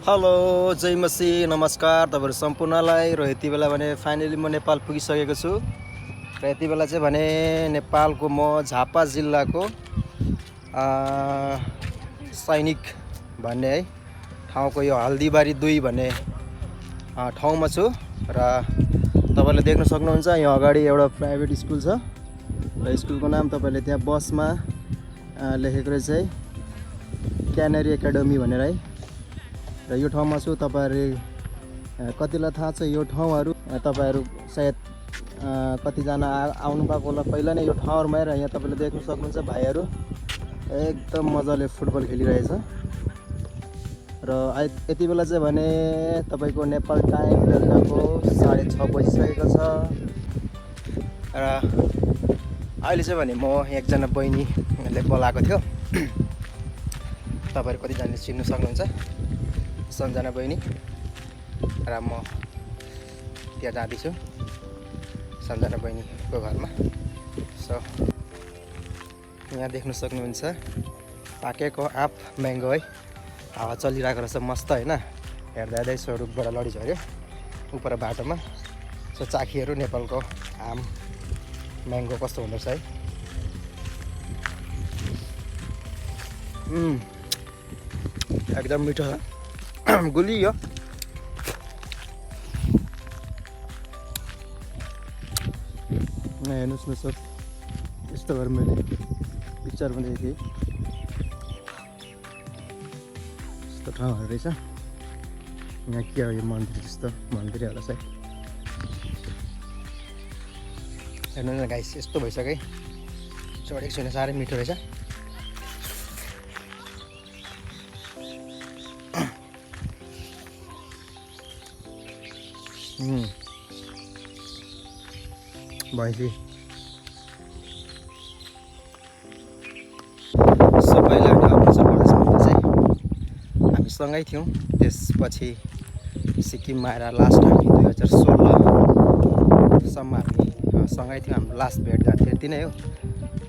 Hello जय मसी नमस्कार तपाईहरु सम्पूर्णलाई र यति बेला भने फाइनली म नेपाल पुगिसकेको छु र यति बेला चाहिँ भने नेपालको म झापा जिल्लाको सैनिक भन्ने है ठाउँको यो हल्दीबारी 2 भन्ने ठाउँमा छु र तपाईले देख्न सक्नुहुन्छ यहाँ अगाडि एउटा प्राइभेट स्कुल छ र स्कुलको नाम तपाईले त्यहाँ बसमा लेखेको रहेछ है क्यानरी एकाडेमी भनेर है र यो ठाउँमा छु। तपाईहरु कतिलाई थाहा छ यो ठाउँहरु तपाईहरु सायद कतिजना आउनु भएको होला पहिला नै यो ठाउँहरुमा र यहाँ तपाईले देख्न सक्नुहुन्छ भाइहरु एकदम मजाले फुटबल खेलिरहेछ र यति बेला चाहिँ भने तपाईको नेपाल टाइम बेलुकाको 6:30 बजिसकेको छ र अहिले चाहिँ भने म एकजना बहिनीले बोलाएको थियो तपाईहरु कतिजनाले चिन्नु सक्नुहुन्छ सञ्जना बहिनी र म त्यहाँ जाँदैछु सञ्जना बहिनीको घरमा। सो यहाँ देख्न सक्नुहुन्छ पाकेको आँप म्याङ्गो है हावा चलिरहेको रहेछ मस्त हैन हेर्दा हेर्दै स्वरूपबाट लडी झर्यो उपर बाटोमा। सो चाखीहरू नेपालको आम म्याङ्गो कस्तो हुँदो रहेछ है एकदम मिठो छ गुलियो हेर्नुहोस् न सर यस्तो भएर मैले पिक्चर बनाएको थिएँ यस्तो ठाउँहरू रहेछ यहाँ के हो यो मन्दिर जस्तो मन्दिरै होला सायद हेर्नु न गाइस यस्तो भइसक्यो चढेको छैन साह्रै मिठो रहेछ। भैँसी सबैलाई अरुणाचल प्रदेशमा चाहिँ हामी सँगै थियौँ त्यसपछि सिक्किममा आएर लास्ट हामी 2016 सम्म हामी सँगै थियौँ हाम्रो लास्ट भेटघाट त्यति नै हो।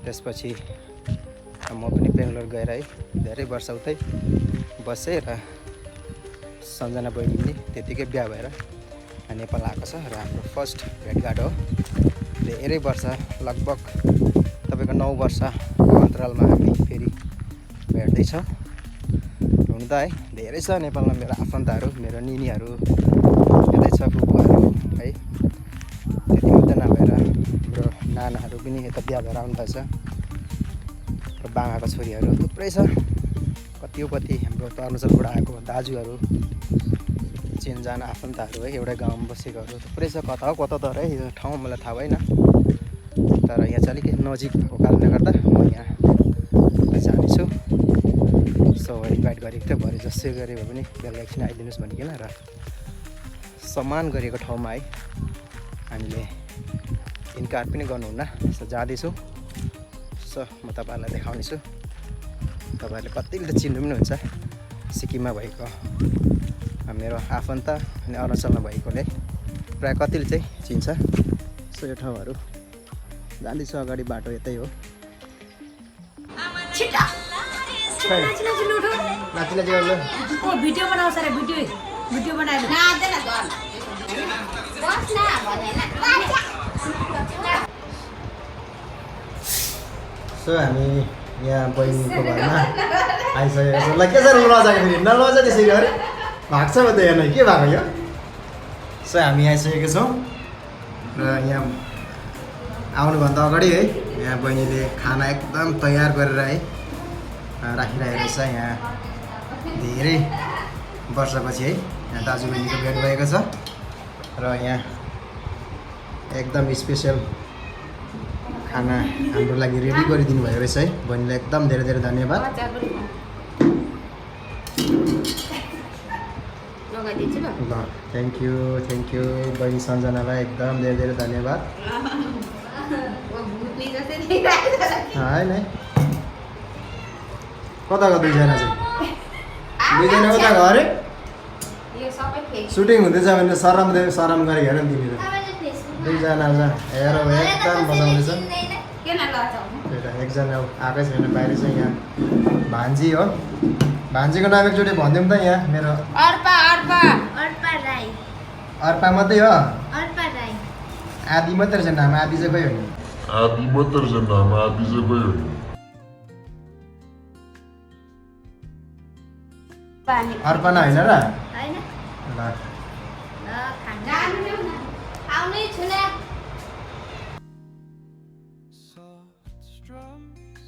त्यसपछि म पनि बेङ्गलोर गएर है धेरै वर्ष उतै बसेँ र सञ्जना बहिनी पनि त्यतिकै बिहा भएर नेपाल आएको छ र हाम्रो फर्स्ट भेटघाट हो। धेरै वर्ष लगभग तपाईको 9 वर्षको अन्तरालमा हामी फेरि भेट्दैछौँ हुन त है धेरै छ नेपालमा मेरो आफन्तहरू मेरो निनीहरू धेरै छ फुपूहरू है त्यति मात्रै नभएर हाम्रो नानाहरू पनि यता बिहा भएर आउनु भएको छ र बाबाको छोरीहरू थुप्रै छ कति हाम्रो अरुणाचलबाट आएको दाजुहरू चिनजान आफन्तहरू है एउटै गाउँमा बसेकोहरू थुप्रै छ कता हो कता तर है यो ठाउँ मलाई थाहा भएन तर यहाँ चाहिँ अलिक नजिक भएको कारणले गर्दा म यहाँ जानेछु। सो इन्भाइट गरेको थियो भरे जसै गरे भए पनि बेलुका एकछिन आइदिनुहोस् भनिकन र सम्मान गरेको ठाउँमा है हामीले इन्कार पनि गर्नुहुन्न। सो जाँदैछु सो म तपाईँहरूलाई देखाउनेछु तपाईँहरूले कतिले त चिन्नु पनि हुन्छ सिक्किममा भएको मेरो आफन्त अनि अरुणाचलमा भएकोले प्रायः कतिले चाहिँ चिन्छ। सो यो ठाउँहरू जाँदैछु अगाडि बाटो यतै हो भिडियो बनाउँछ रे भिडियो बनाएर सो हामी यहाँ बहिनीको घरमा आइसकेको छौँ। ल के छ लजाको फेरि नलजा त्यसै गरे भाग्छ म त हेर्नु के भएको यो। सो हामी आइसकेको छौँ र यहाँ आउनुभन्दा अगाडि है यहाँ बहिनीले खाना एकदम तयार गरेर है राखिरहेको रहेछ। यहाँ धेरै वर्षपछि है यहाँ दाजुबहिनीको भेट भएको छ र यहाँ एकदम स्पेसल खाना हाम्रो लागि रेडी गरिदिनु भएको रहेछ है बहिनीलाई एकदम धेरै धेरै धन्यवाद। ल थ्याङ्क यू बहिनी सञ्जनालाई एकदम धेरै धेरै धन्यवाद। होइन कताको दुईजना चाहिँ दुईजना कता घर सुटिङ हुँदैछ भने सरम गरेको हेर नि तिमीले दुईजना हेर एकदम मजा आउँदैछ। एकजना आएकै छैन बाहिर चाहिँ यहाँ भान्जी हो भान्जीको नाम एकचोटि भनिदिउँ त यहाँ मेरो अर्पा राई अर्पा मात्रै हो अर्पा राई आदि मात्रै छ नाम आदि चाहिँ गयो नि आदि मात्रै छ नाम आदि चाहिँ गयो नि पानी अर्पणा होइन र हैन ल ल खाना आउनै छुना Soft strums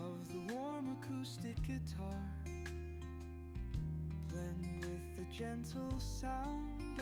of the warm acoustic guitar blend with the gentle sound